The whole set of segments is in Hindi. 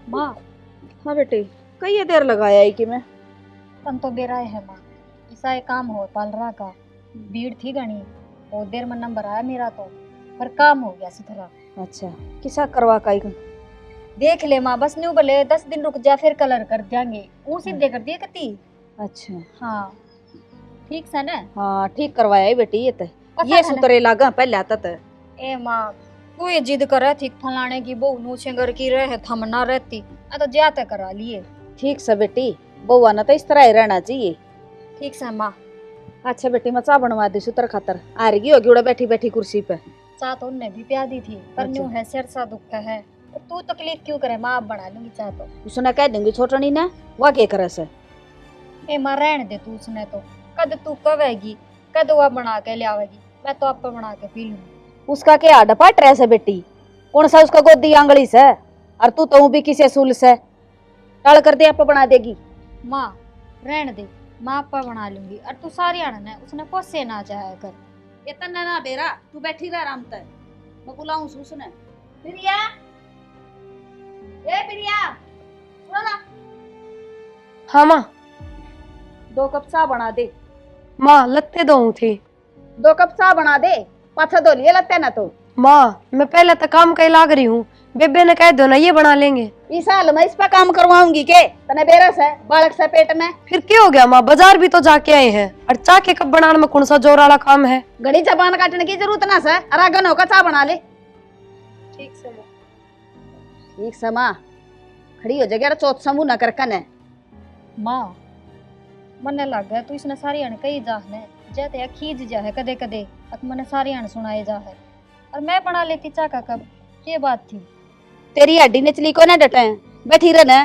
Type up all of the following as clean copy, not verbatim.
माँ हाँ बेटी, कई देर लगाया है कि मैं तन तो बेरा है माँ। ऐसा एक काम हो पालरा का भीड़ थी घनी, बहुत देर में नंबर आया मेरा तो, पर काम हो गया सुथरा। अच्छा, किसा करवा काई को? देख ले माँ, बस न्यू बोले 10 दिन रुक जा फिर कलर कर देंगे, वो सीधे कर दिए कती। अच्छा हाँ ठीक से ना। हाँ, ठीक करवाया है बेटी। ये तो पता ये था ना। सुतरे लागा पहले आता था। ए माँ तू ये जिद करे थी फलाने की बहू नूचे घर की रहे थमना रहती, आ तो जाते करा लिए। ठीक से बेटी, बउआ ना तो इस तरह ही रहना चाहिए। ठीक से माँ। अच्छा बेटी, मैं चाह बनवा दी सुतर खातर। आ रही होगी उड़ा बैठी बैठी कुर्सी पे। चाह तो उनने भी प्यार दी थी, पर न्यू है सिर सा दुख है, तो तू तकलीफ क्यों करे माँ, आप बना लूंगी चाह तो। उसने कह दूंगी छोटनी ने, वह क्या करे से। ए माँ रहने दे तू, उसने तो कद तू कवेगी कद वह बना के ले आवेगी, मैं तो आप बना के पी लूंगी। उसका क्या डपा ट्रेस है बेटी, कौन सा उसका गोदी आंगली से, और तू तो भी किसी सूल से टाल कर दे आप बना देगी। माँ रहने दे, माँ आप बना लूंगी, और तू सारी आना है उसने पोसे ना चाहे कर। इतना ना बेरा, तू बैठी रह आराम से, मैं बुलाऊं उसने। प्रिया, ए प्रिया, सुनो ना। हाँ माँ। 2 कप चाह बना दे। माँ लत्ते दो थी। 2 कप चाह बना दे, पाछा धो लिए लगते ना तो। माँ मैं पहले तो काम कहीं लाग रही हूँ, बेबे ने कह दो ना ये बना लेंगे। इस साल मैं इस पे काम करवाऊंगी के तने बेरस है बालक से पेट में। फिर क्या हो गया माँ, बाजार भी तो जाके आए हैं, और चाह के कप बनाने में कौन सा जोर वाला काम है। घड़ी जबान काटने की जरूरत ना से, अरागन होकर चाह बना ले। ठीक से ठीक समा खड़ी हो जाएगी, चौथ समूह न कर कने। माँ मने लग गया तू इसने सारी आने कही जा है जाते या खींच जा है कदे कदे, अब मैंने सारी आने सुनाए जा है, और मैं बना लेती चाह का कब, ये बात थी। तेरी हड्डी निचली को ना डटे, बैठी रहना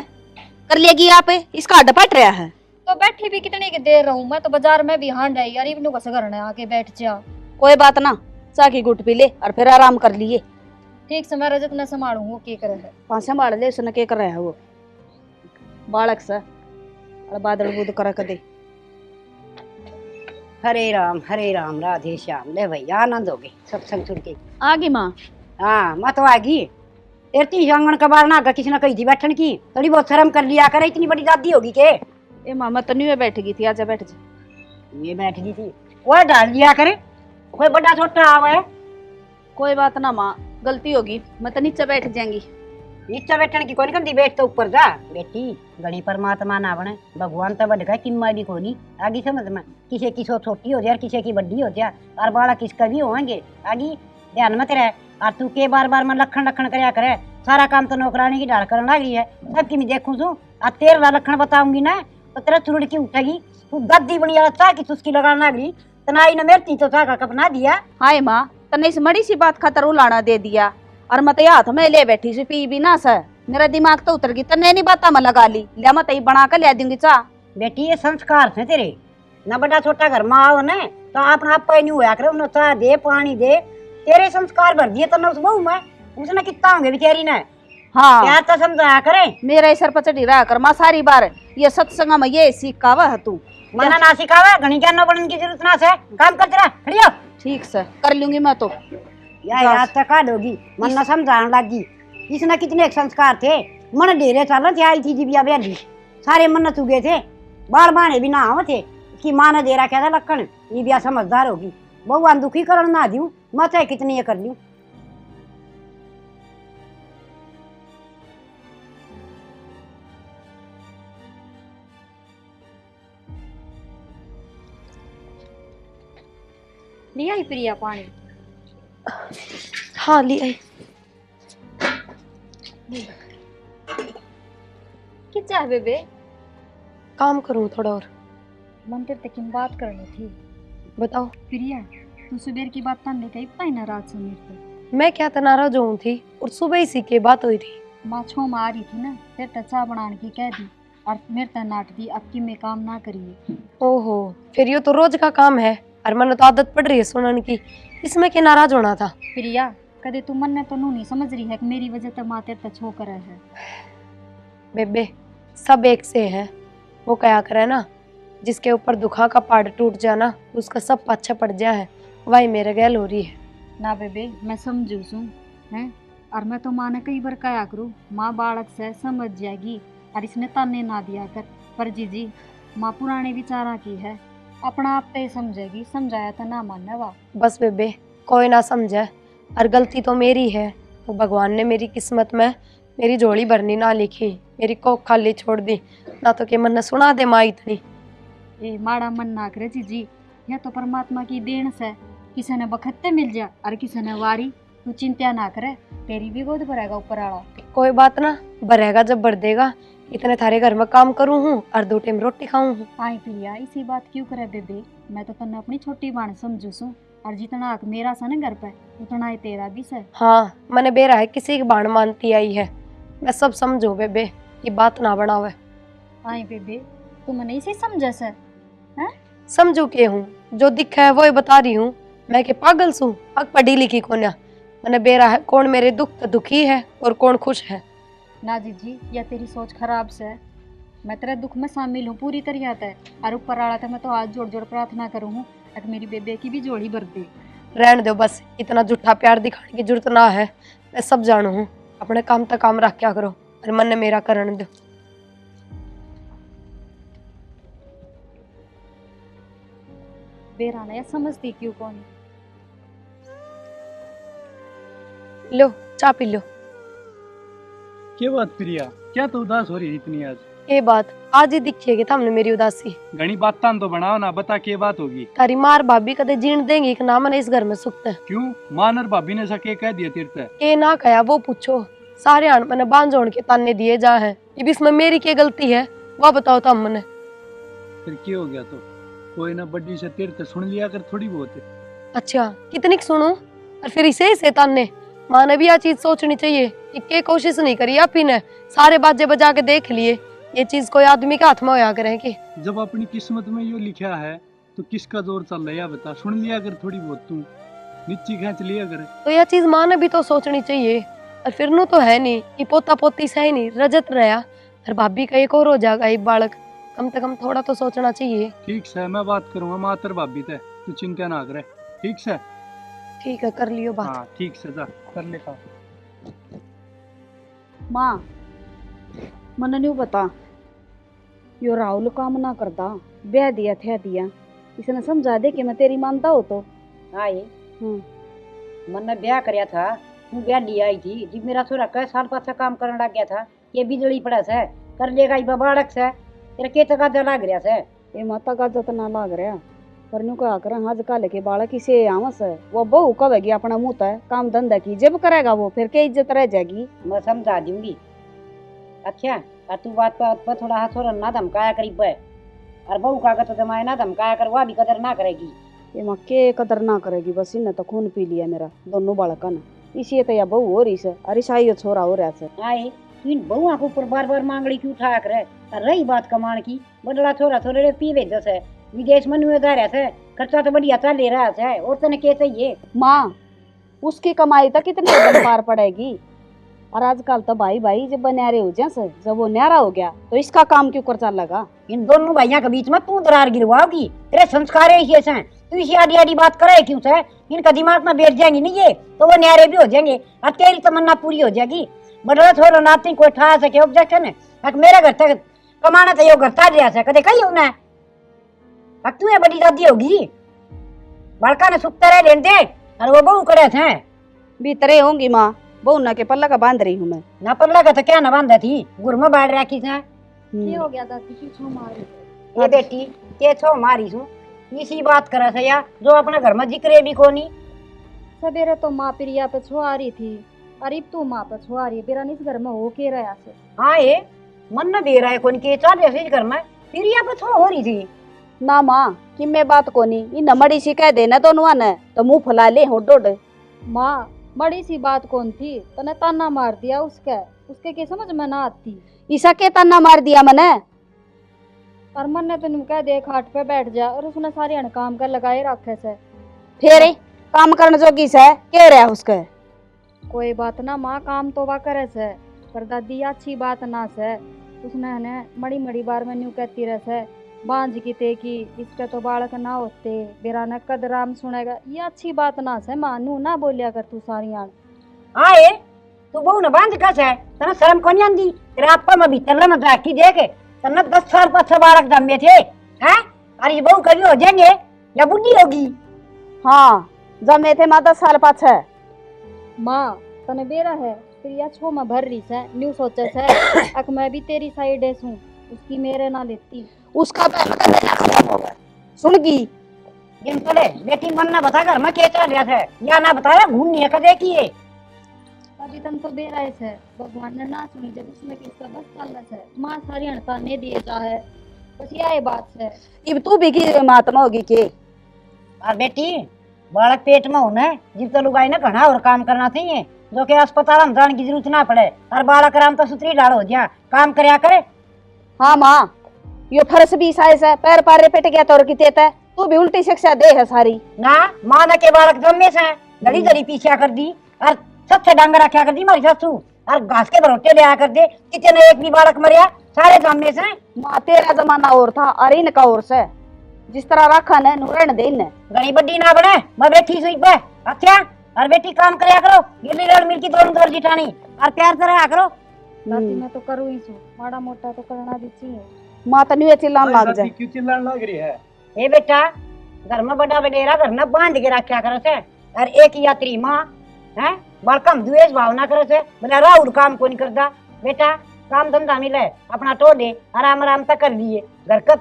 कर लेगी आप, इसका हड्ड पट रहा है। तो बैठी भी कितनी की देर रहूं, मैं तो बाजार में भी हांड आई यार, इवनु का घर आके बैठ जा। कोई बात ना, चाह की गुट पी ले और फिर आराम कर लिए। ठीक से मैं रजत न संभालू, वो की करे है। पांच संभाल ले, उसने क्या कर रहा है वो बालक से, और बादल बुद कर दे। हरे राम राधे श्याम। ले भैया आनंद हो गए सत्संग सुन के। आगे माँ। हाँ मैं तो आ गई। इतनी आंगन कबार ना किसी ने कही थी बैठन की, थोड़ी बहुत शर्म कर लिया करे, इतनी बड़ी दादी होगी के। ए मामा तो नहीं बैठ गई थी, आजा बैठ जा। ये बैठ गई थी, वो डाल लिया करे, कोई बड़ा छोटा आवे। कोई बात ना माँ, गलती होगी, मैं तो नीचे बैठ जाएंगी। नीचे बैठन की कोनी कंदी, बैठ तो ऊपर जा बेटी। गणी परमात्मा ना बने, भगवान तो बड़ का किम्माडी कोनी। आगे समझ में, किसी की सोच छोटी हो जाए किसी की बड़ी हो जाए, और बाड़ा किसका भी होंगे। आगे ध्यान मत रहे, और तू के बार बार मैं लखन लखन करया करे। सारा काम तो नौकरानी की डाल करने लग रही है, सबकी मैं देखूं तू। और तेरा लखन बताऊंगी ना तो तेरा चुरुड़ की उठेगी। तू गद्दी बनी चाह की तुस्की लगाने लग रही, तनाई ने मेरती तो चाह का कपना दिया। हाय माँ, तने इस मड़ी सी बात खातर उलाना दे दिया, और मत हाथ में ले बैठी सी पी भी ना सर। मेरा दिमाग तो उतर गई, तने नहीं बात मैं लगा ली, लिया मत बना कर ले दूंगी चाह। बेटी ये संस्कार थे तेरे, न बड़ा छोटा घर में आओ न तो अपना आप नहीं हुआ करे, उन्हें चाह दे पानी दे, तेरे संस्कार भर दिए तने उस बहू में। उसने कितना होंगे बेचारी ने। हाँ क्या तो समझाया करे, मेरा ही सर पर चढ़ी रहा कर माँ सारी बार। ये सत्संग में ये सीखावा है तू, मना ना सिखावा, घनी ज्ञान बनने की जरूरत ना है। काम करते रह, खड़ी हो। ठीक से कर लूंगी मैं तो। याद तक काट होगी, मन न समझाने लगी। इसने कितने संस्कार थे, मन डेरे चल थे। आई थी जीविया बेली, सारे मन चुगे थे, बाल बाने भी ना हो थे। इसकी माँ ने दे रखा था लक्कन, ये भी समझदार होगी। भगवान दुखी कर ना दूं, मैं चाहे कितनी ये कर लूं। लिया ही प्रिया पानी। हाँ ली आई। क्या चाह बेबे? काम करूँ थोड़ा और। मन तेरे तक बात करनी थी। बताओ। प्रिया तू सुबह की बात तन लेकर इतना ही नाराज से मेरे पे। मैं क्या नाराज हूँ थी, और सुबह ही सी के बात हुई थी। माँ छो में आ रही थी ना, तेरे चाह बनाने की कह दी, और मेरे तक नाट दी अब की मैं काम ना करिए। ओहो, फिर ये तो रोज का काम है, और मन तो आदत पड़ रही है सुनने की, इसमें क्या नाराज होना था। प्रिया कदे तू मन ने तो नहीं समझ रही है कि मेरी वजह से माँ तेरे छो कर है। बेबे सब एक से है, वो कहा करे ना, जिसके ऊपर दुखा का पहाड़ टूट जाना उसका सब पाछा पड़ जा है, वही मेरे गैल हो रही है। ना बेबे मैं समझू सू हैं, और मैं तो माँ ने कई बार कहा करूँ, माँ बालक से समझ जाएगी और इसने ताने ना दिया कर। पर जीजी माँ पुराने विचारा की है, अपना आप तय समझेगी, समझाया तो ना मानने वा। बस बेबे, कोई ना समझे, और गलती तो मेरी है। तो भगवान ने मेरी किस्मत में मेरी झोली भरनी ना लिखी, मेरी कोख खाली छोड़ दी, ना तो कि मन ने सुना दे माँ इतनी। ए माड़ा मन ना करे जीजी, यह तो परमात्मा की देन से, किसी ने बखत्ते मिल जा और किसी ने वारी। तू चिंता ना करे, तेरी भी गोद भरेगा ऊपर आला। कोई बात ना, भरेगा जब भर देगा। इतने थारे घर में काम करूँ हूँ और 2 टाइम रोटी खाऊं हूँ। आई प्रिया, इसी बात क्यों करे बेबे, मैं तो तन्ने अपनी छोटी बहन समझू सू, और जितना हक मेरा सा ना घर पे उतना ही तेरा भी से। हाँ, मैंने बेरा है किसी की बाण मानती आई है, मैं सब समझो बेबे, ये बात ना बनावे। आई बेबे, तू मने इसे समझे से? हैं? समझू के हूँ, जो दिखा है वो ही बता रही हूँ। मैं के पागल सू, हक पढ़ी लिखी कोन्या। मैंने बेरा है कौन मेरे दुख तो दुखी है और कौन खुश है। ना जीजी, या तेरी सोच खराब से, मैं तेरे दुख में शामिल हूँ पूरी तरह से, और ऊपर आला था मैं तो हाथ जोड़ जोड़ प्रार्थना करूँ हूँ कि मेरी बेबे की भी जोड़ी भर दे। रहने दो बस, इतना झूठा प्यार दिखाने की जरूरत ना है, मैं सब जानू हूँ। अपने काम तक काम रख क्या करो और मन ने मेरा करण दो। बेराना या समझती क्यों कौन? लो चाय पी लो। क्या बात प्रिया, क्या तो उदास हो रही है इतनी आज? ये बात आज ही दिखेगी थामने मेरी उदासी। घनी बातां तो बनाओ ना, बता क्या बात होगी? तारी मार भाभी कदे जीण देंगी कि ना मैंने इस घर में सुख है। क्यों, मान और भाभी ने सके कह दिया तेरे से? के ना कहा वो पूछो, सारे आन मैंने बांध जोड़ के ताने दिए जा है, ये भी इसमें मेरी क्या गलती है वह बताओ तुम मने। फिर क्या हो गया? तो कोई ना बड्डी से तेरे से सुन लिया कर थोड़ी बहुत। अच्छा कितनी सुनू और फिर इसे ताने। माँ ने भी यह चीज सोचनी चाहिए कि के कोशिश नहीं करी आप ही ने, सारे बाजे बजा के देख लिए, ये चीज कोई आदमी के हाथ में होया करे कि? जब अपनी किस्मत में यो लिखा है तो किसका जोर चल रहा है बता? सुन लिया कर थोड़ी बहुत, तू नीची खींच लिया कर। तो यह चीज माँ ने भी तो सोचनी चाहिए। और फिर नू तो है नहीं कि पोता पोती से ही नहीं रजत रहा, और भाभी का एक और हो जाएगा एक बालक, कम से कम थोड़ा तो सोचना चाहिए। ठीक से, मैं बात करूंगा मातर भाभी से, तू चिंता ना करे। ठीक से? ठीक है, कर लियो बात। हाँ ठीक से, जा कर ले काम। माँ मन नहीं बता, यो राहुल काम ना करता, ब्याह दिया थे दिया, इसने समझा दे कि मैं तेरी मानता हो तो। हाँ ये मन ने ब्याह करया था, तू ब्याह लिया आई थी, जब मेरा छोरा कई साल पाछा काम करने लग गया था, ये बिजली पड़ा से कर लेगा इबा बालक से, तेरा के तक लग रहा से। ये माता का जतना लाग रहा, पर न्यू कहा कर आज काल के बालक इसे आवस है, वो बहु कहेगी अपना मुंह है, काम धंधा की जब करेगा वो फिर क्या इज्जत रह जाएगी। मैं समझा दूंगी। अच्छा, और तू बात पर थोड़ा हाथ छोड़ा ना धमकाया करी पे, और बहू का तो जमाए ना धमकाया कर, वह भी कदर ना करेगी। ये माँ के कदर ना करेगी, बस इन्हें तो खून पी लिया मेरा दोनों बालका ने, इसी तो या बहू हो रही से, अरे शाही छोरा हो रहा से। आए तू इन बहुआ के ऊपर बार बार मांगड़ी क्यों उठाया करे? और रही बात कमाण की, बदला छोरा छोरे पी भेज से विदेश में जा रहा है, खर्चा तो बढ़िया चल ले रहा है, और तने के चाहिए? माँ उसकी कमाई तक कितने दिन पार पड़ेगी, और आजकल तो भाई भाई जब बन्यारे हो जाए, जब वो न्यारा हो गया तो इसका काम क्यों कर चल लगा? इन दोनों भाइयों के बीच में तू दरार गिरवाओगी? तेरे संस्कार ऐसे हैं, तू इसी आड़ी आड़ी बात करे क्यों से? इनका दिमाग में बैठ जाएंगी नहीं ये तो वो न्यारे भी हो जाएंगे, और तेरी तमन्ना पूरी हो जाएगी। बड़ा छोरा नाती कोई ठा सके ऑब्जेक्शन है, अब मेरा घर तक कमाना तो यो घर ताज रहा है, कदे कही होना है। अब तू ये बड़ी दादी होगी, बड़का ने सुखता रह लेने दे, और वो बहू करे थे भीतरे होंगी माँ, बहू ना के पल्ला का बांध रही हूँ मैं। ना पल्ला का तो क्या ना बांधा थी, गुर में बाढ़ रखी थे। ये हो गया दादी की छो मारी। ये बेटी के छो मारी सू, इसी बात करे से या जो अपने घर में जिक्र भी कोनी। सवेरे तो माँ प्रिया पे छो आ रही थी, और अब तू माँ पे छो आ रही है, बेरा इस घर में हो के रहा से। हाँ ये मन न दे रहा है कौन के चाल ऐसे घर में फिर यहाँ पे छो हो रही थी। ना माँ कि मैं बात कोनी, इन मड़ी सी कह देना दोनों ने तो मुंह फुला ले हो डोड। माँ बड़ी सी बात कौन थी, तने ताना मार दिया उसके, उसके के समझ में ना आती। ईसा के ताना मार दिया मैंने, और मन ने तेन कह दे खाट पे बैठ जा, और उसने सारे अन काम कर लगाए रखे से। फिर काम करने जोगी से कह रहा उसके। कोई बात ना माँ, काम तो वा करे से, पर दादी अच्छी बात ना से, उसने ने मड़ी मड़ी बार में न्यू कहती रहे से, बांझ की ते की इसके तो बालक ना होते, बेरा ने कदराम सुनेगा, ये अच्छी बात ना से मानू ना बोलिया कर तू सारी आन। हाँ ये तू बहु न बांध कस है तना शर्म को नहीं आंदी तेरे आपा में भीतर मत राखी देख तना 10 साल पाछे बालक जन्मे थे हैं और ये बहु कभी हो जाएंगे या बुढ़ी होगी। हाँ जमे थे माँ 10 साल पाछे। माँ तने बेरा है फिर या छो में भर रही से न्यू सोचे से अक मैं भी तेरी साइड है सू उसकी मेरे ना लेती उसका पैसा देना खत्म हो गया सुन की दिन चले बेटी मन ना बता घर में क्या चल रहा था या ना बताया घूम नहीं कदे की है अभी तन तो बेरा है भगवान ने ना सुनी जब उसमें किसका बस चल रहा है माँ सारी अणता ने दिए चाहे बस यह बात है। अब तू भी की महात्मा होगी के और बेटी बालक पेट में होना है जिब तो लुगाई ना घना और काम करना चाहिए जो कि अस्पताल में जाने की जरूरत ना पड़े और बालक आराम तो सुतरी डाल हो जा काम करया करे। हाँ माँ यो फर्श भी साइज है पैर पारे पेट गया तो और की तेता है तू भी उल्टी शिक्षा दे है सारी ना माँ ने के बालक जम्मे से घड़ी घड़ी पीछा कर दी और सबसे डांग रखा कर दी मारी ससु और घास के भरोटे ले आया कर दे कितने एक भी बालक मरिया सारे जम्मे से। माँ तेरा जमाना और था और इनका और से जिस तरह रखा ने नुरण दे ने घड़ी बड्डी ना बने मैं बैठी सुई पे अच्छा और बेटी काम करया करो गिल्ली रड़ मिल की दोनों दर्जी ठानी और प्यार से रहा करो। दादी मैं तो करूँ ही सू माड़ा मोटा तो करना भी चाहिए। माँ तो न्यू चिल्लाने लग जाए क्यों चिल्लाने लग रही है? ए बेटा घर में बड़ा बडेरा घर में बांध के रखा करे से और एक यात्री माँ है बड़कम द्वेष भावना करे से बोला राउर काम को नहीं करता बेटा काम धंधा मिले अपना टो दे आराम आराम तक कर लिए घर का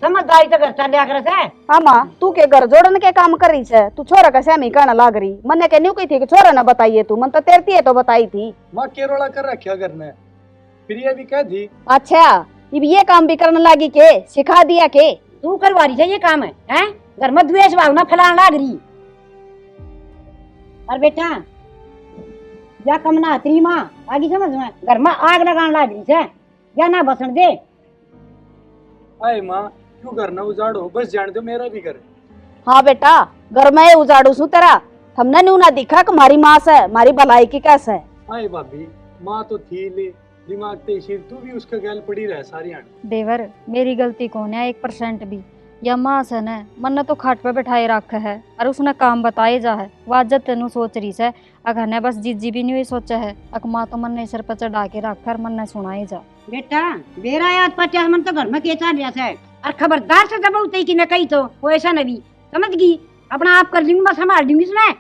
समझदारी तो घर चलिया करे से। हाँ माँ तू के घर जोड़न के काम कर रही है तू छोरा कैसे हमी कहना लाग रही मन्ने के न्यू कही थी कि छोरा ना बताइए तू मन तो तेरती है तो बताई थी। माँ केरोला कर रखा घर ने फिर ये भी कह दी। अच्छा अब ये काम भी करने लगी के सिखा दिया के तू करवा रही है ये काम है हैं घर में द्वेष भावना फैलाने लाग रही और बेटा या कम ना तेरी माँ आगे समझ में घर में आग लगाने लाग रही है या ना बसन दे। आए माँ क्यों घर ना उजाड़ो बस जान दो मेरा भी घर। हाँ बेटा घर में उजाड़ू सू तेरा हमने न्यू ना दिखा कि मारी माँ से मारी भलाई की कैसे। आए भाभी माँ तो थी ले दिमाग ते शिर तू भी उसका गैल पड़ी रहे सारी आने। देवर मेरी गलती कौन है 1% भी या माँ से न मन ने तो खाट पे बैठाए रखा है और उसने काम बताए जा है वाजत तेनू सोच रही से अगर ने बस जीजी भी नहीं सोचा है अक माँ तो मन ने सिर पर चढ़ा के रख कर मन ने सुनाई जा। बेटा बेरा याद पचास मन तो घर में केचा दिया है और खबरदार से दबाऊ तई कि मैं कही तो वो ऐसा नहीं समझ गई अपना आप कर लूंगी मैं संभाल दूंगी सुना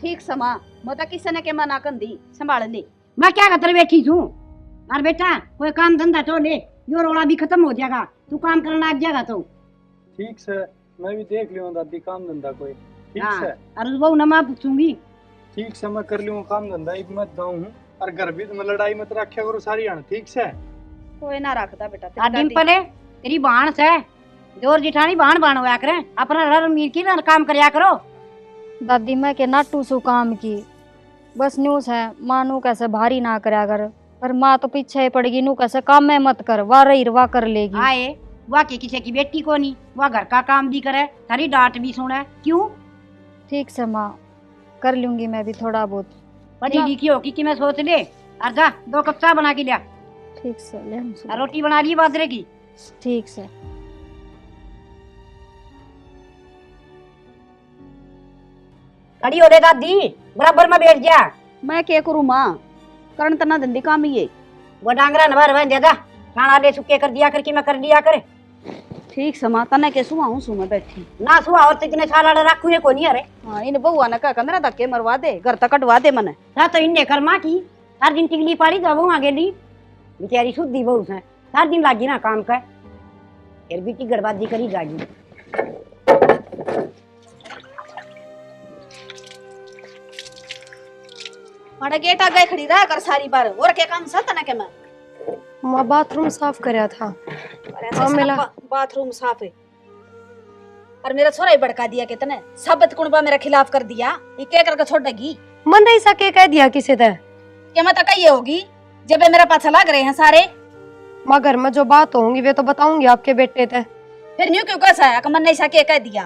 ठीक समा मैं तो किसी ने के मना कर दी संभाल ली मैं क्या खतर बैठी हूँ और बेटा कोई काम धंधा तो ले यो रोड़ा भी खत्म हो जाएगा तू काम करना लग जाएगा तो ठीक से मैं भी देख लियो दादी काम धंधा कोई ठीक हाँ, से और उस बहू न मैं पूछूंगी ठीक से मैं कर लियो काम धंधा एक मत दाऊं हूँ और घर भी में लड़ाई मत रखा करो सारी आने ठीक से कोई ना रखता बेटा आ दिन पहले तेरी बहन से जोर जिठानी बहन बहन होया करे अपना रर मीर की ना काम करया करो। दादी मैं के नाटू सु काम की बस न्यूज है माँ नू कैसे भारी ना करया कर पर माँ तो पीछे पड़ेगी नू कैसे काम में मत कर वाह रही वाह कर लेगी। आए वह के किसी की बेटी को नहीं वह घर का काम भी करे थारी डांट भी सुने क्यों। ठीक से माँ कर लूंगी मैं भी थोड़ा बहुत पढ़ी लिखी होगी कि मैं सोच ले और जा 2 कप चाय बना के लिया ठीक से ले हम और रोटी बना ली बाजरे की ठीक से। खड़ी हो ले दादी बराबर में बैठ जा। मैं क्या करूँ माँ करण तना धंधी काम ही है वो डांगरा नभर बन ज्यादा खाना ले सुके कर दिया कर कि मैं कर दिया करे ठीक समा तना के सुहा हूँ सुमा बैठी ना सुहा और तो इतने साल रखू है को नहीं अरे हाँ इन बउआ ने कहा कंदरा धक्के मरवा दे घर तक कटवा दे मने ना तो इन्ने कर्मा की हर दिन टिकली पाड़ी तो वो आगे ली बेचारी शुद्धि बहू से हर दिन लागी ना काम का फिर भी की गड़बाजी करी जागी। माड़ा गेट आ गए खड़ी रहा कर सारी बार और क्या काम सा तना के मैं माँ बाथरूम साफ करया था हाँ मेरा बाथरूम साफ है और मेरा छोरा ही भड़का दिया कितने सबत कुणबा मेरा खिलाफ कर दिया ये क्या करके छोड़ेगी मन नहीं सके कह दिया किसी ने क्या मैं तो कही होगी जब ये मेरा पाछा लग रहे हैं सारे माँ घर में जो बात होंगी वे तो बताऊंगी आपके बेटे थे फिर न्यू क्यों कैसा है मन नहीं सके कह दिया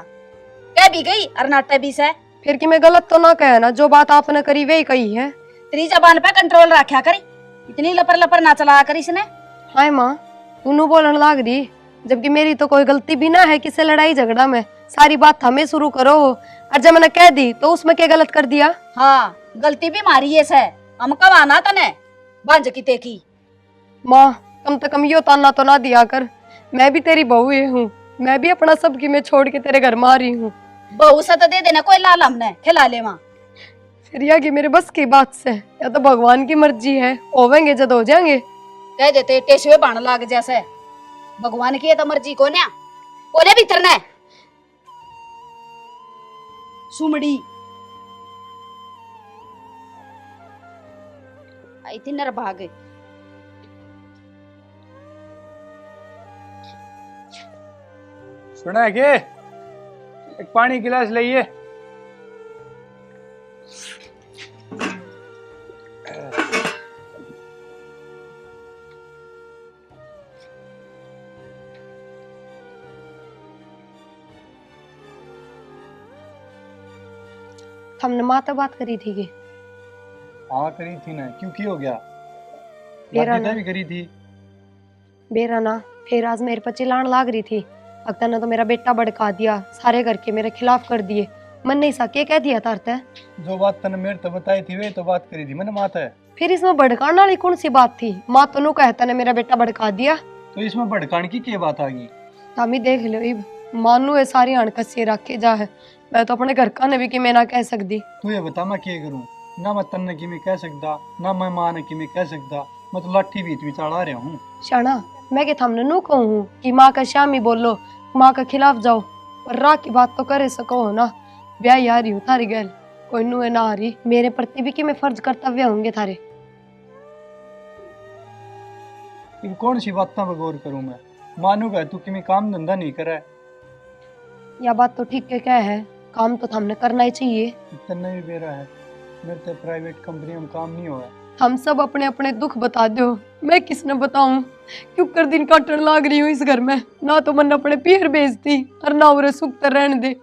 कह भी गई और नाटे भी से फिर कि मैं गलत तो ना कहे ना जो बात आपने करी वही कही है तेरी जबान पे कंट्रोल रखा करी इतनी लपर लपर ना चला करी इसने हाय माँ तू बोलने लाग रही जबकि मेरी तो कोई गलती भी ना है किसी लड़ाई झगड़ा में सारी बात हमें शुरू करो और जब मैंने कह दी तो उसमें क्या गलत कर दिया। हाँ गलती भी मारी है से हम कमाना तने बांझ की तेकी। माँ कम से कम यो ताना तो ना दिया कर, मैं भी तेरी बहू ही हूँ, मैं भी अपना सब की मैं छोड़ के तेरे घर में आ रही हूँ। बहू सा तो दे देना कोई लाल हमने खिला ले माँ। फिर यह कि मेरे बस की बात से, या तो भगवान की मर्जी है, होवेंगे जब हो जाएंगे। कह देते टेसुए बाण लाग जैसे भगवान की है तो मर्जी को ना बोले भीतर ने सुमड़ी आई थी नर भाग। सुना है के एक पानी गिलास लाइए। हमने माँ तो बात करी थी कि हाँ करी थी ना, क्यों की हो गया? मेरा बाकी ना- भी करी थी। बेरा ना फिर आज मेरे पर चिल्लान लाग रही थी। अक्ता ने तो मेरा बेटा भड़का दिया, सारे घर के मेरे खिलाफ कर दिए। मन नहीं सके कह दिया तारते। जो बात तने मेरे तो बताई थी वे तो बात करी थी मैंने माता है। फिर इसमें भड़काने वाली कौन सी बात थी? माँ तो नु कहता ने मेरा बेटा भड़का दिया। तो इसमें भड़काने की क्या बात आ गई? तामी देख लो इब मानू ये सारी अणकसी रखे जा है। मैं तो अपने घर का ने भी कि मैं ना कह सकती। तू ये बता मैं क्या करूं? ना मैं तन्ने की मैं कह सकता, ना मैं मां ने की मैं कह सकता। मैं तो लाठी बीच में चढ़ा रहा हूँ। शाना मैं के थामने नु कहूँ कि माँ का शामी बोलो, माँ के खिलाफ जाओ, पर राह की बात तो करे सको हो ना। ब्याह यार हूँ थारी गैल, कोई नु है ना आ रही। मेरे प्रति भी कि मैं फर्ज कर्तव्य होंगे थारे। इन कौन सी बातों पर गौर करूं मैं? मानूगा तू कि मैं काम धंधा नहीं करे। यह बात तो ठीक है क्या है, काम तो हमने करना ही चाहिए। तन्ने भी बेरा है, मेरे तो प्राइवेट कंपनी में काम नहीं हुआ। हम सब अपने अपने दुख बता दो, मैं किसने बताऊं? क्यों कर दिन काटने लाग रही हूँ इस घर में। ना तो मन अपने पीर बेचती और ना उरे सुख तर रहने दे।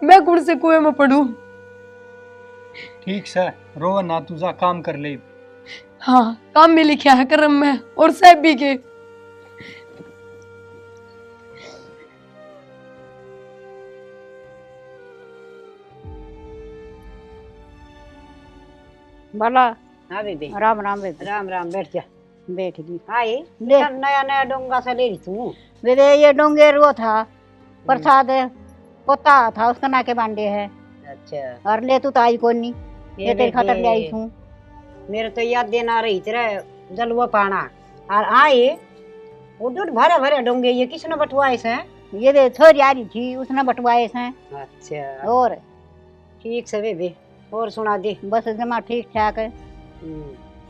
मैं कौन से कुएं में पड़ूं? ठीक से रो ना, तू जा काम कर ले। हाँ काम में लिखा है कर्म में, और सब भी के। भला हाँ बेबे, राम राम बेबे। राम राम, बैठ जा। बैठ गई। हाँ ये ले। नया नया डोंगा सा ले रही तू। बेबे ये डोंगेर वो था प्रसाद पोता था उसका नाके बांडे है। अच्छा और ले तू तो आई कौन नहीं, ये तेरे खातर ले आई हूँ। मेरे तो याद देना रही तेरा जलवा पाना। और आए वो दूध भरे भरे डोंगे, ये किसने बटवाए से? ये दे छोरी आ रही थी उसने बटवाए से। अच्छा और ठीक से बेबे, और सुना दे। बस जमा ठीक ठाक है।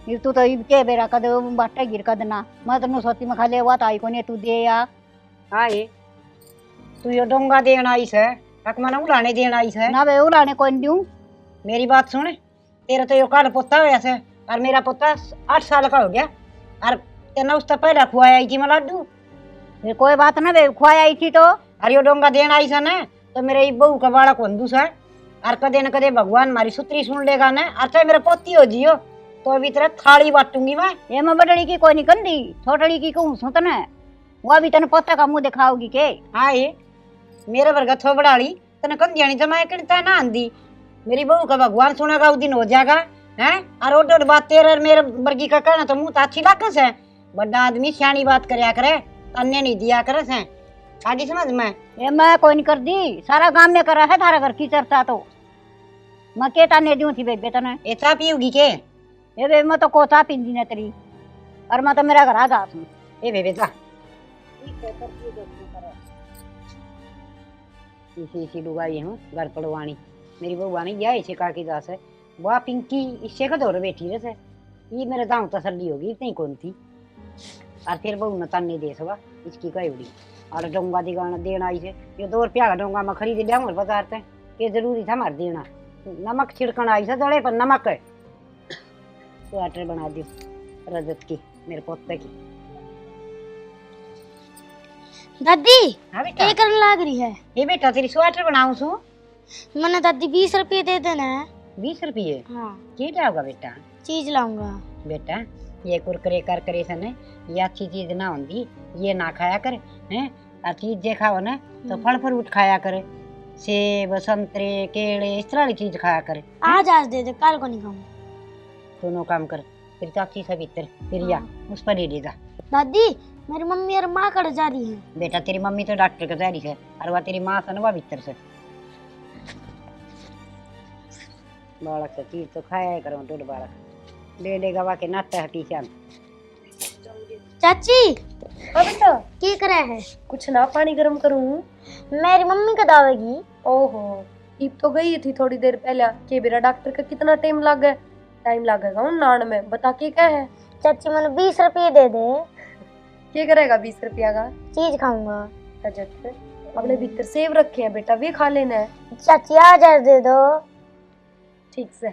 ये तू तो इब के बेरा कद बाटे गिर कद ना, मैं तो सोती में खाली हुआ तो आई कोने तू दे या। आए तू यो डोंगा देना आई से, तक मना उलाने देना आई से। ना बे उलाने कौन दूं? मेरी बात सुन, तेरा तो यो काल पोता हो ऐसे, और मेरा पोता 8 साल का हो गया। और तेना उससे पहले खुआया आई थी मैं लड्डू। ये कोई बात ना बे, खुआई आई थी तो। और यो डोंगा देना आई से ना, तो मेरे ई बहू का बाड़ा कौन दूसा है। और कदे न कदे भगवान मारी सुतरी सुन लेगा ना, और चाहे मेरा पोती हो जियो तो अभी तेरा थाली बांटूंगी मैं। ये मैं बड़ड़ी की कोई नहीं कंदी, छोटड़ी की कहूँ सुन तने, वो भी तने पोता का मुंह दिखाओगी के? हाँ ये मेरे वर्ग थो बड़ाली तने कंदियानी जमाए करता ना आंदी। मेरी बहू का भगवान सुनेगा उस दिन हो जाएगा हैं। और ओडोड बात तेरे और मेरे वर्गी का कहना तो मुंह तो अच्छी लागस है। बड़ा आदमी सियानी बात करया करे, तन्ने नहीं दिया करे से। आगे समझ में? ये मैं कोई नहीं कर दी, सारा गांव में करा है थारा घर की चर्चा तो। मैं के ताने दूं थी बेबे तने? ये चा पियोगी के? ये बे मैं तो कोता पिंदी ने तेरी, और मैं तो मेरा घर आ जा तू। ए बेबे जा। इसी डुगाई हूँ घर पड़वानी। मेरी बहू आनी या इसे काकी दास है, वाह पिंकी इससे का दौड़ बैठी रहे से। ये मेरे दांव तसल्ली होगी इतनी कौन थी। और फिर बहू न तन्ने दे सवा इसकी कई उड़ी। और डोंगा दी गाना देना आई से, ये 2 रुपया का डोंगा मैं खरीद लिया हूँ बाजार से। ये जरूरी था मार देना। नमक छिड़कना आई से दड़े पर नमक है। स्वेटर बना दियो रजत की, मेरे पोते की। दादी हाँ बेटा, क्या करने लग रही है? ये बेटा तेरी स्वेटर बनाऊं सू। मैंने दादी 20 रुपये दे देना है। 20 रुपये हाँ की लाओगा बेटा? चीज लाऊंगा। बेटा ये कुरकुरे करकरे से ने ये अच्छी चीज ना होंगी, ये ना खाया कर हैं। और चीज जे खाओ ना तो फल फ्रूट खाया करे, सेब संतरे केले इस तरह की चीज खाया करे। आज दे दे, कल को नहीं खाऊंगा। दोनों काम कर, फिर चाची से भीतर फिर या उस पर ले जा। दादी मेरी मम्मी और माँ कड़ जा रही है। बेटा तेरी मम्मी तो डॉक्टर के तैयारी है और वह तेरी माँ से ना वह भीतर से बालक से चीज तो खाया करो, दूध बालक ले लेगा वह के नाता है पीछे। चाची अब बेटा की करे है? कुछ ना, पानी गर्म करूँ। मेरी मम्मी कब आवेगी? ओहो, ईब तो गई थी थोड़ी देर पहले। के बेरा डॉक्टर का कितना टाइम लगेगा उन नान में, बता के क्या है? चाची मैंने 20 रुपये दे दे। क्या करेगा 20 रुपया का? चीज खाऊंगा। रजत अपने भीतर सेब रखे हैं बेटा, वे खा लेना है। चाची 1000 दे दो। ठीक से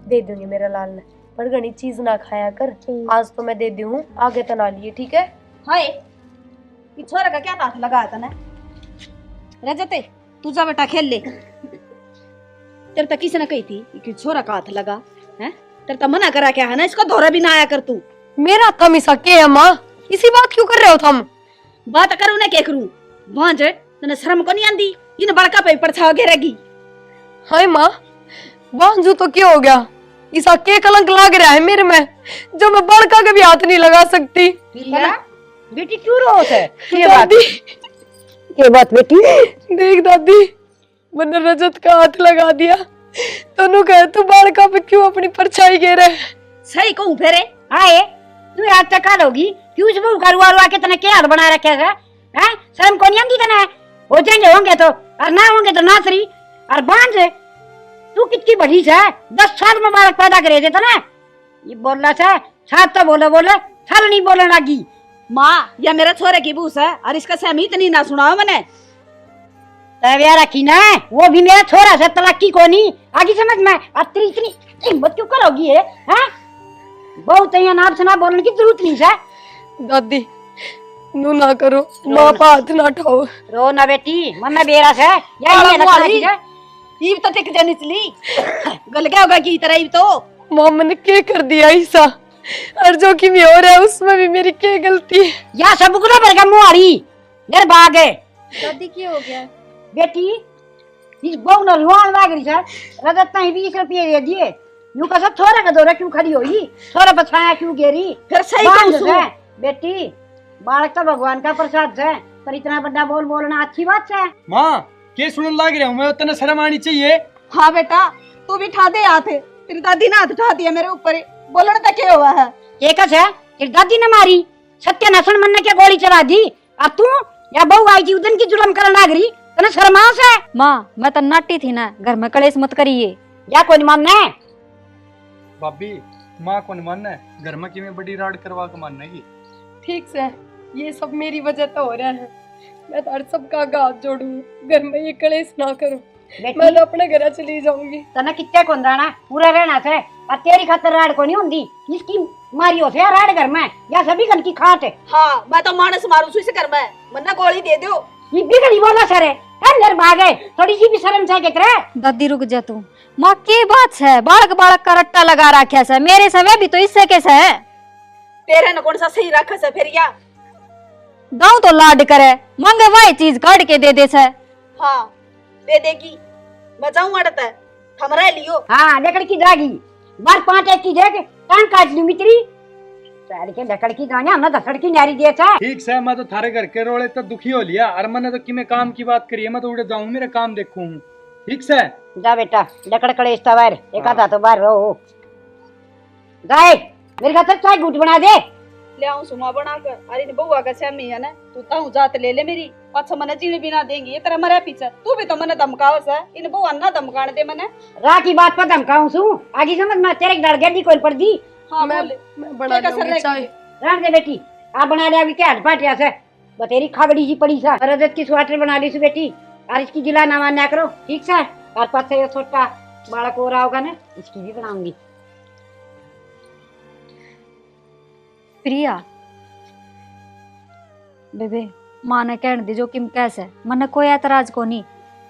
दे दूंगी मेरा लाल ने, पर घनी चीज ना खाया कर। ठीक। आज तो मैं दे दूँ, आगे तो ना लिए, ठीक है? हाय ये छोरा का क्या हाथ लगाया तने? रजते तू जा बेटा खेल ले। तेरे तक किसी ने कही थी कि छोरा का हाथ लगा है? तेरे तक मना करा क्या है ना, इसको धोरा भी ना आया कर तू। मेरा थम इसा के है माँ, इसी बात क्यों कर रहे हो तुम? बात करूं ना क्या करूं? भांज तने शर्म को नहीं आंदी? इन बड़का पे परछाव घेरेगी। हाय माँ, बांझू तो क्या हो गया? इसा के कलंक लग रहा है मेरे में, जो मैं बड़का के भी हाथ नहीं लगा सकती। बेटी क्यों रो है? दादी ये बात बेटी देख दादी, मैंने रजत का हाथ लगा दिया, तनु कहे तू बड़का पे क्यों अपनी परछाई घेरे है? सही कहूं फेरे आए तू आज तक काल होगी क्यों इस बहू करुआ रुआ के तने क्या हाथ बना रखे है? हैं शर्म को नहीं आंदी तने? हो जाएंगे होंगे तो, और ना होंगे तो नासरी। और बांझ तू कितनी बड़ी है, 10 साल में बालक पैदा करे थे तने। ये बोलना से साथ तो बोले साल नहीं बोलने लगी। माँ या मेरे छोरे की बूस है और इसका सहमी इतनी ना सुनाओ मैंने। तबिया रखी ना, वो भी मेरा छोरा से तलाकी को नहीं आगे समझ में। और तेरी इतनी हिम्मत क्यों करोगी है? हैं बहुत यहाँ नाप से ना बोलने की जरूरत नहीं है। दादी नू ना करो, माँ पे हाथ ना उठाओ। रो ना बेटी, मन बेरा से ईब तो टिक जानी चली गल क्या होगा की तरह ईब तो। माँ मैंने क्या कर दिया ऐसा, और जो कि भी हो रहा है उसमें भी मेरी क्या गलती है? या सब गुना पर का मुहारी घर भाग है। दादी क्या हो गया? बेटी इस बहू ने रुआन लाग रही है, रजत नहीं 20 रुपये दे दिए। यूं का सब छोरा का दौरा क्यों खड़ी हुई, छोरा बछाया क्यों गेरी? फिर सही बांझ कहूं है बेटी, बालक तो भगवान का प्रसाद है, पर इतना बड़ा बोलना अच्छी बात है। माँ के सुनने लग रहा हूँ मैं, उतना शर्म आनी चाहिए। हाँ बेटा तू भी ठा दे हाथ, तेरी दादी ने हाथ उठा दिया मेरे ऊपर, बोलने तक क्या हुआ है? एक है तेरी दादी ने मारी, सत्य नसन मन ने क्या गोली चला दी। अब तू या बहू आई थी उदन की जुलम करने लग रही, तने शर्मास है? माँ मैं तो नाटी थी ना, घर में कलेश मत करिए। या कोई नहीं मानना है? भाभी माँ को नहीं मानना है, घर में किमें बड़ी राड करवा के मानना है। ठीक से ये सब मेरी वजह तो हो रहा है, मैं तो सबका हाथ जोड़ू, घर में ये कलेश ना करो, मैं तो अपने घर चली जाऊंगी। तना कितने को दाना पूरा रहना से, और तेरी खातर राड को नहीं होंगी, इसकी मारी हो से राड घर में या सभी घर की खाट है। हाँ मैं तो मानस मारू इसे घर में, मन्ना गोली दे दो। ये बिगड़ी बोला सर है, अंदर भागे, थोड़ी सी भी शर्म चाहिए करे। दादी रुक जा तू, माँ की बात है? बालक का रट्टा लगा रखा है मेरे समय भी तो इससे कैसे है? तेरे न कौन सा सही रखा से फिर या दाऊ तो लाड करे, मांगे वही चीज काट के दे दे से। हाँ दे देगी, बचाऊं अड़ता है हमरा लियो। हाँ लकड़ की दागी बार 5 एक की देख कान काट लूंगी तेरी सारी के लकड़ की दागी, हमने धसड़ की नारी दे था। ठीक से मैं तो थारे घर के रोले तो दुखी हो लिया, और मैंने तो कि मैं काम की बात करी है, मैं तो उड़े जाऊं मेरा काम देखूं। ठीक से जा बेटा लकड़ कड़े बाहर एक आधा तो बाहर रहो। जाए मेरे खातर चाय घूट बना दे। ले आऊं सुमा बनाकर, अरे ने बउआ का स्यामी है ना, तू ताऊ जात ले ले मेरी, पाछा मने जीने बिना देंगी ये तेरा मरे पीछे। तू भी तो मने धमकावस है, इन बउआ ना धमकाने दे मने। रा की बात पर धमकाऊं सू आगे समझ में, तेरे डर गई कोई पड़ दी। हाँ मैं बोले बना लूंगी चाय। रहने दे बेटी, आप बना ले अभी क्या हट पाटिया से, बतेरी खागड़ी जी पड़ी सा। रजत की स्वेटर बना ली सु बेटी, और इसकी जिला ना मान्या करो ठीक से। और पास से ये छोटा बालक हो रहा होगा ना, इसकी भी बनाऊंगी। प्रिया बेबे माँ ने कहने दे जो किम कैसे, मन कोई ऐतराज को नहीं,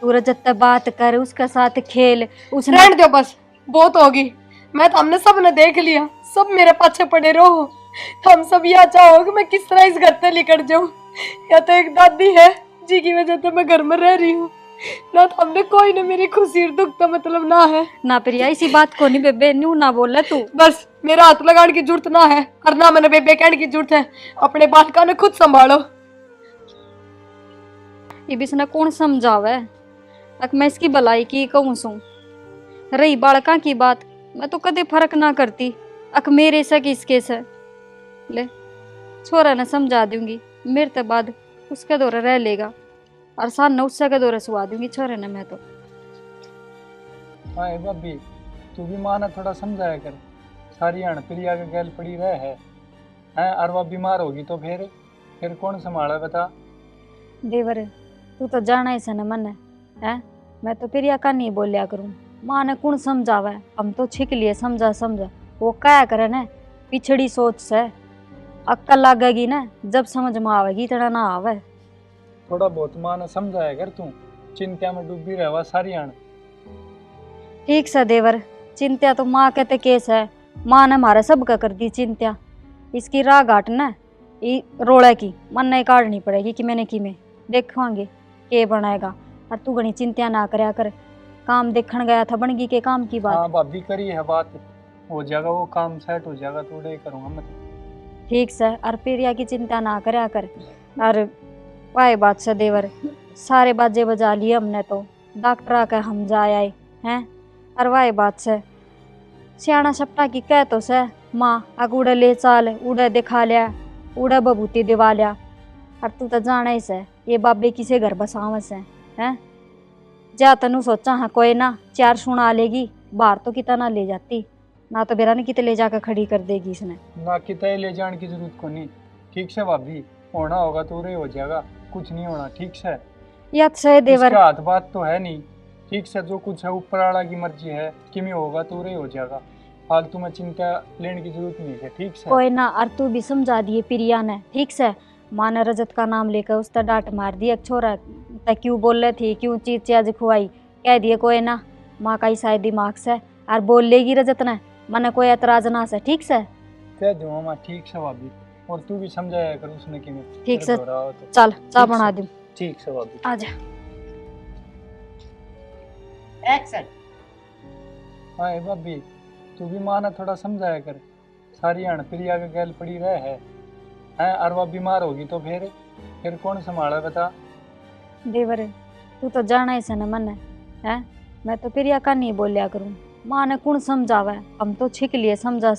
तू रजत से बात कर, उसके साथ खेल। उसने रहने दो बस, बहुत होगी। मैं तो हमने सब ने देख लिया, सब मेरे पाछे पड़े रहो। हम सब यह चाहो कि मैं किस तरह इस घर से निकल जाऊं, या तो एक दादी है जी की वजह से मैं घर में रह रही हूँ, ना तो हमने कोई ने मेरी खुशी और दुख का मतलब ना है। ना प्रिया इसी बात को नहीं बेबे न्यू ना बोले तू। बस मेरा हाथ लगाने की जरूरत ना है और ना मैंने बेबे कहने की जरूरत है। अपने बालका ने खुद संभालो। ये बिसने कौन समझावे। अक मैं इसकी भलाई की कहूँ सू। रही बालका की बात मैं तो कदे फर्क ना करती। अक मेरे से किसके से ले छोरा ने समझा दूंगी। मेरे ते बाद उसके दौरे रह लेगा और सान उससे के दौरे सुहा दूंगी छोरे ने। मैं तो हाँ भाभी तू भी माँ ने थोड़ा समझाया कर। सारी अण प्रिया के गैल पड़ी रह है और वह बीमार होगी तो फिर कौन संभाला बता। देवर तू तो जाना ही सन मन है। मैं तो प्रिया का नहीं बोलिया करूँ। माँ ने कौन समझावा। हम तो छिक लिए समझा वो क्या करे न पिछड़ी सोच से। अक्कल लागेगी ना जब समझ में आवेगी इतना ना आवे। थोड़ा बहुत माँ ने समझाया कर तू। चिंता में डूबी रहवा सारी अण। ठीक से देवर चिंता तो माँ कहते केस है। माँ ने हमारे सबका कर दी चिंता। इसकी राह घाट न ये रोड़े की मन नहीं काटनी पड़ेगी कि मैंने कि में देखेंगे के बनाएगा। और तू घनी चिंता ना करया कर। काम देखने गया था बनगी के काम की बात। हाँ भाभी करी है बात हो जाएगा वो काम सेट हो जाएगा थोड़ा ही करूँगा मैं। ठीक से और प्रिया की चिंता ना करया कर। और वाह बात से देवर सारे बाजे बजा लिए हमने तो डॉक्टर आके हम जा आए हैं। और वाह बात से सियाना सपटा की कह तो से माँ अग उड़े ले चाल उड़े दिखा लिया उड़े बबूती दिवा लिया। और तू तो जाना ही से ये बाबे किसे घर बसाव से हैं। जा तनु सोचा हाँ कोई ना चार सुना लेगी बाहर तो कितना ले जाती ना तो बेरा ने कितने ले जाकर खड़ी कर देगी इसने। ना कितने ले जाने की जरूरत को नहीं। ठीक से भाभी होना होगा तो रे हो जाएगा कुछ नहीं होना। ठीक से याद से देवर इसका हाथ बात तो है नहीं। ठीक से जो कुछ है ऊपर वाला की मर्जी है कि में होगा तो रे हो जाएगा। फालतू में चिंता लेने की जरूरत नहीं है। ठीक से कोई ना और तू भी समझा दिए प्रिया ने। ठीक से माँ ने रजत का नाम लेकर उसका डांट मार दिया छोरा तय क्यों बोल रही थी क्यों चीज चाज खुआई कह दिए कोई ना माँ का ही शायद दिमाग से और बोल लेगी रजत ने मने कोई एतराज ना से। ठीक से कह दूँ मामा ठीक से भाभी और तू भी समझाया कर उसने कि मैं ठीक से फिर दोहराओ तो। चल चाय ठीक बना से। दूँ ठीक से भाभी आजा। एक्शन। हाँ भाभी तू भी माँ ने थोड़ा समझाया कर। सारी अण प्रिया के गैल पड़ी रह है और वह बीमार होगी तो फिर कौन संभाला बता। देवर तू तो जाना ही सन मन है। मैं तो प्रिया का नहीं बोलिया करूँ। माँ ने कौन समझावा। हम तो छिक लिए समझा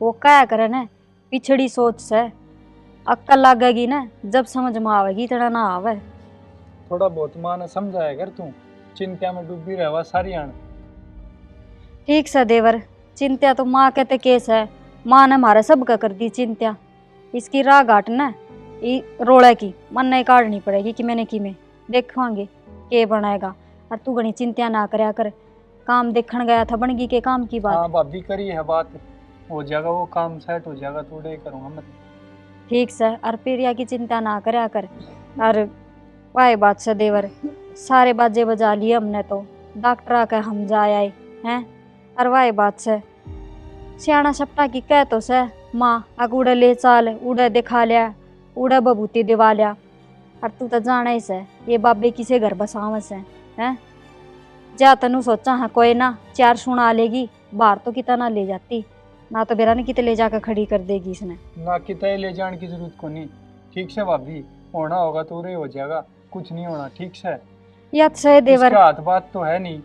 वो क्या करे न पिछड़ी सोच से। अक्कल लागेगी ना जब समझ में आवेगी इतना ना आवे। थोड़ा बहुत माँ ने समझाया कर तू। चिंता में डूबी रहवा सारी अण। ठीक से देवर चिंता तो माँ कहते केस है। माँ ने हमारे सबका कर दी चिंता। इसकी राह घाट न ये रोड़े की मन नहीं काटनी पड़ेगी कि मैंने कि में देखेंगे के बनाएगा। और तू घनी चिंता ना करया कर। काम देखने गया था बनगी के काम की बात। हाँ भाभी करी है बात हो जाएगा वो काम सेट हो जाएगा थोड़ा ही करूँगा मैं। ठीक से और प्रिया की चिंता ना करया कर। और वाह बात से देवर सारे बाजे बजा लिए हमने तो डॉक्टर आके हम जा आए हैं। और वाह बात से सियाना सपटा की कह तो से माँ अग उड़े ले चाल उड़े दिखा लिया उड़े बबूती दिवा लिया। और तू तो जाना ही से ये बाबे किसे घर बसाव से हैं। जा तनु सोचा हाँ कोई ना चार सुना लेगी बाहर तो कितना ले जाती ना तो बेरा ने कितने ले जाकर खड़ी कर देगी इसने। ना कितने ले जाने की जरूरत को नहीं। ठीक से भाभी होना होगा तो रे हो जाएगा कुछ नहीं होना। ठीक से याद से देवर इसका हाथ बात तो है नहीं।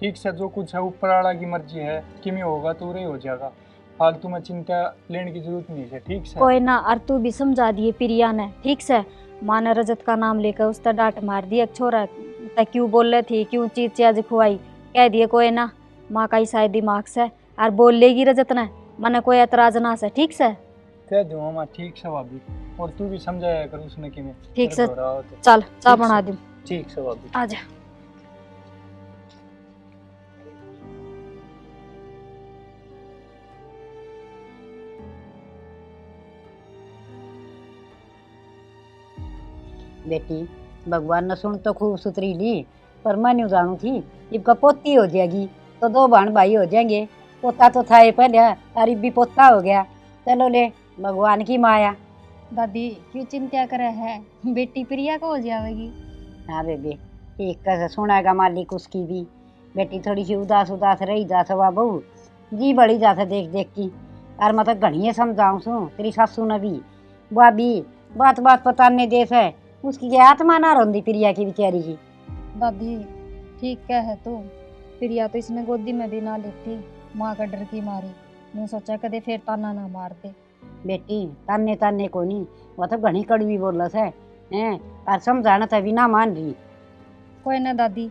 ठीक से जो कुछ है ऊपर वाला की मर्जी है कि में होगा तो रे हो जाएगा। फालतू में चिंता लेने की जरूरत नहीं है। ठीक से कोई ना और तू भी समझा दिए प्रिया ने। ठीक से माँ ने रजत का नाम लेकर उसका डांट मार दिया छोरा तय क्यों बोल रही थी क्यों चीज चाज खुआई कह दिए कोई ना माँ का ही शायद दिमाग से और बोल लेगी रजत ने मने कोई एतराज ना से। ठीक से कह दूँ मामा ठीक से भाभी और तू भी समझाया कर उसने कि मैं ठीक फिर से दोहराओ तो। चल चाय ठीक बना से। दूँ ठीक से भाभी आजा। बेटी भगवान ने सुन तो खूब सुथरी ली पर मैं नहीं जानू थी इबका पोती हो जाएगी तो दो बहन भाई हो जाएंगे। पोता तो था ये पहले और इब भी पोता हो गया। चलो ले भगवान की माया। दादी क्यों चिंता करे है बेटी प्रिया को हो जाएगी। हाँ बेबे ठीक कैसे सुनेगा मालिक उसकी भी। बेटी थोड़ी सी उदास उदास रही जा सवा बहू जी बड़ी जाते देख देख की। और मैं तो घनी समझाऊं सू तेरी सासू ने भी भाभी बात बात पताने देस है उसकी क्या आत्मा ना रोंदी प्रिया की बेचारी की। दादी ठीक कह है तू। प्रिया तो इसने गोदी में भी ना लेती, माँ का डर की मारी। मैं सोचा कदे फिर ताना ना मार दे। बेटी ताने ताने को नहीं, वो तो घनी कड़वी बोलस है हैं और समझाना तभी ना मान रही। कोई ना दादी,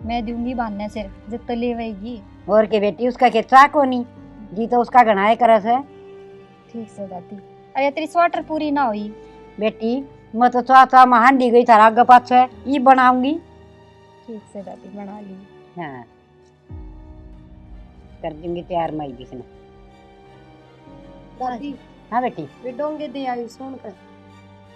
मैं दूंगी बहाने सिर जित ले वही। और के बेटी उसका के चाको नहीं जी तो उसका गणाए करस है। ठीक से दादी। अरे तेरी स्वेटर पूरी ना हुई। बेटी मैं तो चाचा में हांडी गई थारा आगे पाछे ये बनाऊंगी। ठीक से दादी बना ली। हाँ कर दूंगी तैयार मई जिसने। दादी हाँ बेटी वे डोंगे दे आई सुन कर।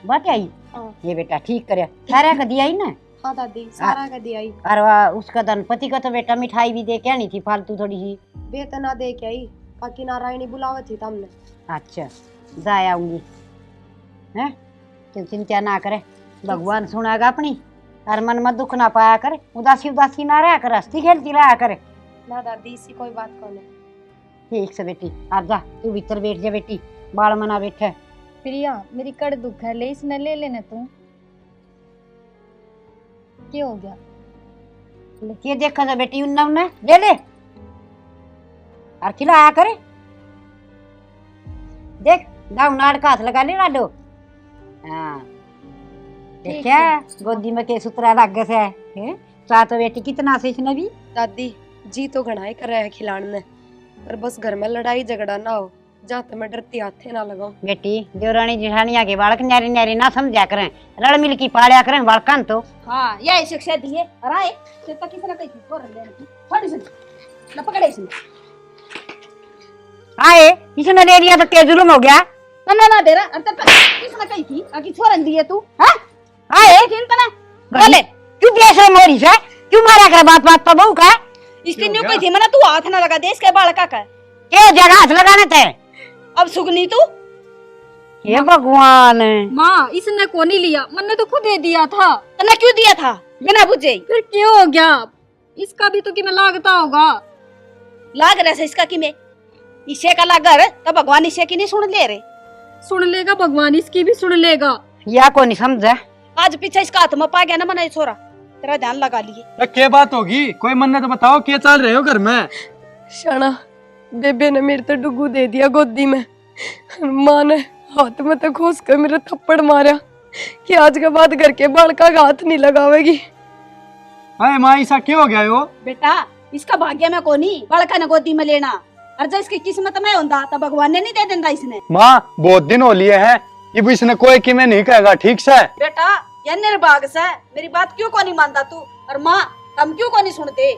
बात आई हाँ। ये बेटा ठीक करे सारा का दिया ही ना। हाँ दादी सारा का दे आई। और वह उसका धनपति का तो बेटा मिठाई भी दे के आनी थी फालतू थोड़ी सी। बेटा ना दे के आई, बाकी नारायणी बुलावा थी तुमने। अच्छा जा आऊंगी हैं तू चिंता ना करे भगवान सुनागा अपनी और मन में दुख ना पाया करे उदासी उदासी ना रहा कर हंसती खेलती रहा करे। ना दादी इसी कोई बात कौन है। ठीक से बेटी आप जा तू भीतर बैठ जा बेटी बाल मना बैठे। प्रिया मेरी कड़ दुख है, ले इसने ले लेने तू। क्या हो गया? ये देखा जा बेटी उन्ना उन्ना ले ले और खिलाया करे। देख दाऊ नाड़ का हाथ लगा ले लाडो। हाँ देखा गोदी में के सुतरा लग गए से चाह तो बेटी कितना से इसने भी। दादी जी तो घणाई कर रहा है खिलाने, पर बस घर में लड़ाई झगड़ा ना हो, जहाँ तक मैं डरती हाथे ना लगाऊं। बेटी देवरानी जेठानिया के बालक न्यारी न्यारी ना समझा करें, रल मिल की पालिया करें बालकन तो। हाँ यही शिक्षा दी है। राय से तो किसी ने कही थी छोड़ लेने की थोड़ी सी ना पकड़े इसने। आए इसने ले लिया तो क्या जुल्म हो गया। तन्ना ना दे रहा अंतर किसने कही थी आगे छोड़न दिए तू। हां आए चिंता ना बोले क्यों बेशरम हो रही है, क्यों मारा कर बात बात पर बहू का। इसने न्यू कही थी मना तू हाथ ना लगा दे इसके बालका का। क्या जगह हाथ लगाने थे। अब सुगनी तू ये भगवान माँ इसने को नहीं लिया, मैंने तो खुद दे दिया था। तन्ना क्यों दिया था बिना बुझे। फिर क्यों हो गया? इसका भी तो कि मैं लागता होगा। लाग रहा है इसका कि मैं इसे का लागर तो भगवान इसे की नहीं सुन ले रे। सुन लेगा भगवान, इसकी भी सुन लेगा। या को नहीं समझा। आज पीछे इसका हाथ में पा गया ना मना ये छोरा, तेरा ध्यान लगा लिए। क्या बात होगी, कोई मन ने तो बताओ क्या चल रहे हो घर में। शाना बेबे ने मेरे तो डुगू दे दिया गोदी में, माँ ने हाथ में तो घुस कर मेरा थप्पड़ मारा कि आज के बाद घर के बालका का हाथ नहीं लगावेगी। अरे माँ ऐसा क्यों हो गया हो। बेटा इसका भाग्य में कोनी बड़का ने गोदी में लेना, और जब इसकी किस्मत में होता तो भगवान ने नहीं दे देता इसने। माँ बहुत दिन हो लिए हैं, ये इसने कोई कि मैं नहीं कहेगा ठीक से। बेटा ये निर्भाग से मेरी बात क्यों को नहीं मानता तू, और माँ हम क्यों को नहीं सुनते।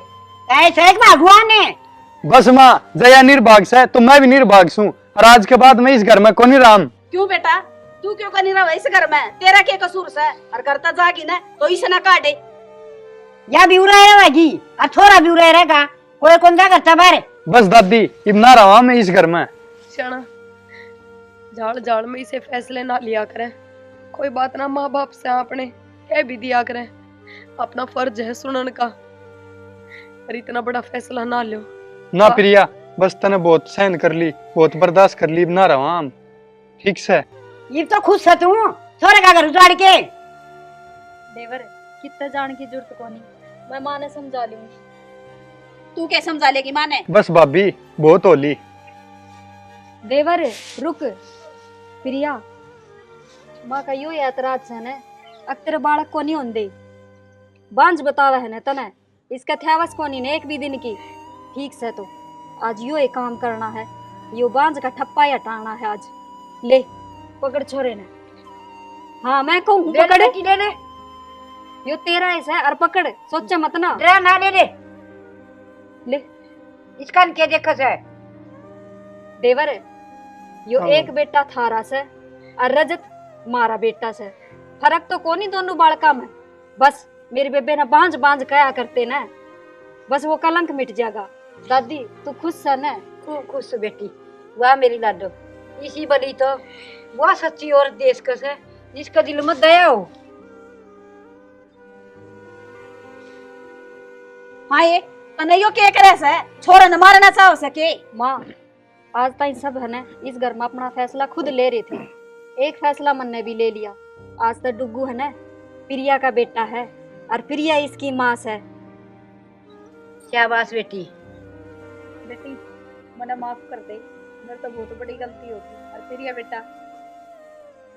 ऐसा एक भगवान है। बस माँ जया निर्भाग से तो मैं भी निर्भाग हूँ, और आज के बाद मैं इस घर में कोनी राम। क्यों बेटा तू क्यों को नहीं रहा इस घर में, तेरा क्या कसूर से, और करता जागी ना तो इसे ना काटे। या भी उड़ा रहेगी और छोरा भी उड़ा रहेगा, कोई कौन जा करता बाहर। बस दादी इतना रहा मैं इस घर में। शाना झाड़ झाड़ में इसे फैसले ना लिया करें, कोई बात ना माँ बाप से आपने कह भी दिया करें, अपना फर्ज है सुनन का, पर इतना बड़ा फैसला ना लो। ना प्रिया बस तने बहुत सहन कर ली, बहुत बर्दाश्त कर ली, ना रहा हम ठीक से। ये तो खुश है तू छोरे का घर उजाड़ के। देवर कितना जान की जरूरत को नहीं, मैं माँ ने समझा लूंगी। तू क्या समझा लेगी माँ ने। बस भाभी बहुत होली। देवर रुक। प्रिया माँ का यो ऐतराज है न, अक्तर बालक को नहीं होंदे बांझ बतावा है न तने, इसका थैवस को नहीं न एक भी दिन की। ठीक से तो आज यो एक काम करना है, यो बांझ का ठप्पा ही हटाना है आज। ले पकड़ छोरे ने। हाँ मैं कहूँ पकड़ की ले ले यो तेरा ऐसा और पकड़, सोचा मत ना। डरा ना ले ले ले इसका क्या देखा है। देवर यो हाँ। एक बेटा थारा से और रजत मारा बेटा से, फर्क तो कोनी दोनों बालका में। बस मेरे बेबे ना बांझ बांझ कया करते ना, बस वो कलंक मिट जाएगा। दादी तू खुश है ना। तू खुश बेटी, वाह मेरी लाडो, इसी बली तो वह सच्ची और देश कस है जिसका दिल में दया हो। हाँ ये तनयो के करे से छोरा न मारना चाहो सके। माँ आज ताई सब है ना इस घर में अपना फैसला खुद ले रहे थे, एक फैसला मन ने भी ले लिया। आज तक डुग्गू है ना प्रिया का बेटा है और प्रिया इसकी माँ है। क्या बात बेटी? बेटी मने माफ कर दे, मेरे तो बहुत बड़ी गलती होगी। और प्रिया बेटा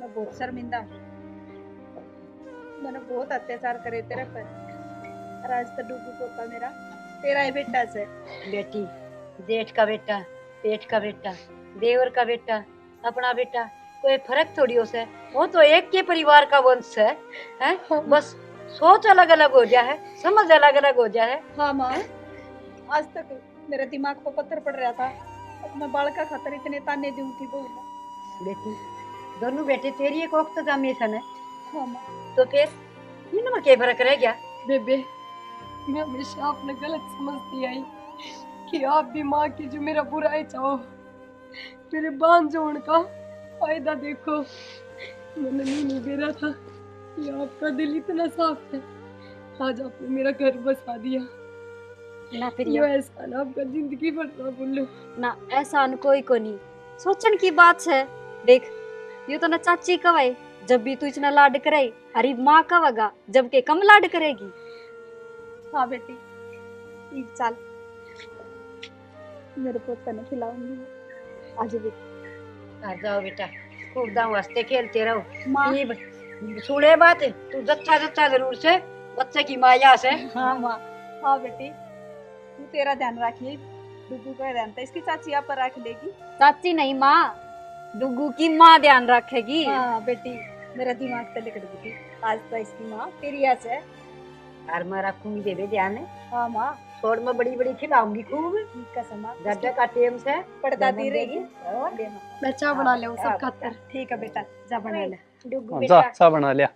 मैं बहुत शर्मिंदा हूँ, मैंने बहुत अत्याचार करे तेरे पर और आज तक डुग्गू पोता मेरा तेरा ही बेटा से। बेटी जेठ का बेटा, पेट का बेटा, देवर का बेटा, अपना बेटा, कोई फर्क थोड़ी हो से। वो तो एक के परिवार का वंश है, हैं? बस सोच अलग अलग हो गया है, समझ अलग अलग हो गया है। हाँ माँ, आज तक मेरे दिमाग पर पत्थर पड़ रहा था, अब मैं बाल का खातर इतने ताने दूं थी बहू ने। बेटी दोनों बेटे तेरी एक वक्त का मिशन है, हाँ माँ। तो फिर इनमें क्या फर्क रह गया? बेबे मैं हमेशा आपने गलत समझती आई कि आप भी माँ की जो मेरा बुराई चाहो, मेरे बांझ जोड़ का फायदा देखो। मैंने नहीं बेरा था कि आपका दिल इतना साफ है, आज आपने मेरा घर बसा दिया। ना यो प्रिया ऐसा ना आपका जिंदगी भर ना भूलो। ना ऐसा न कोई को नहीं, सोचन की बात है। देख ये तो ना चाची कवाई जब भी तू इतना लाड करे, हरी माँ कवेगा जब के कम लाड करेगी। हाँ बेटी ठीक चल, मेरे पोता ने खिलाऊंगी आज भी। आ जाओ बेटा, खूब दाम हंसते खेलते रहो। माँ। ये सुने बात, तू जच्चा जच्चा जरूर से बच्चे की माया से। हाँ माँ। हाँ बेटी तू तेरा ध्यान रखिए, डुगू का ध्यान तो इसकी चाची आप पर रख लेगी। चाची नहीं माँ, डुगू की माँ ध्यान रखेगी। हाँ बेटी मेरा दिमाग तो लिकड़ गई थी, आज तो इसकी माँ प्रिया से। और मैं रखूंगी देवे ध्यान है। हाँ माँ छोड़ में बड़ी बड़ी खिलाऊंगी खूब, ठीक है समा, गड्ढे का टेम से पड़दादी रहेगी। और मैं चाय बना ले सब खातर। ठीक है बेटा जा बना ले। डुगू जा बेटा चा बना लिया।